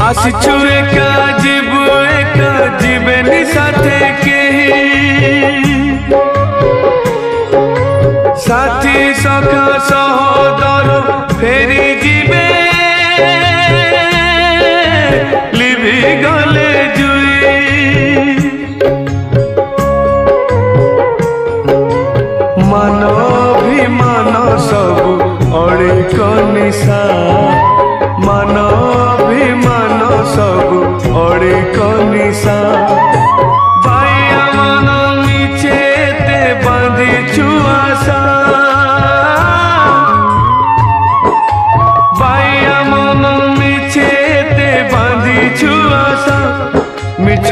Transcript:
आसिछु एका जीवेनी साथे केही साथी सखा सहोदर फेरी जीवे लिभि गले जुई मान अभिमान सबु अड़िक निशा मान अभिमान सबु अड़िक निशा भाइया मन मिछेते बांधी छुआशा भाइया मन मिछेते बांधी छुआशा मिछ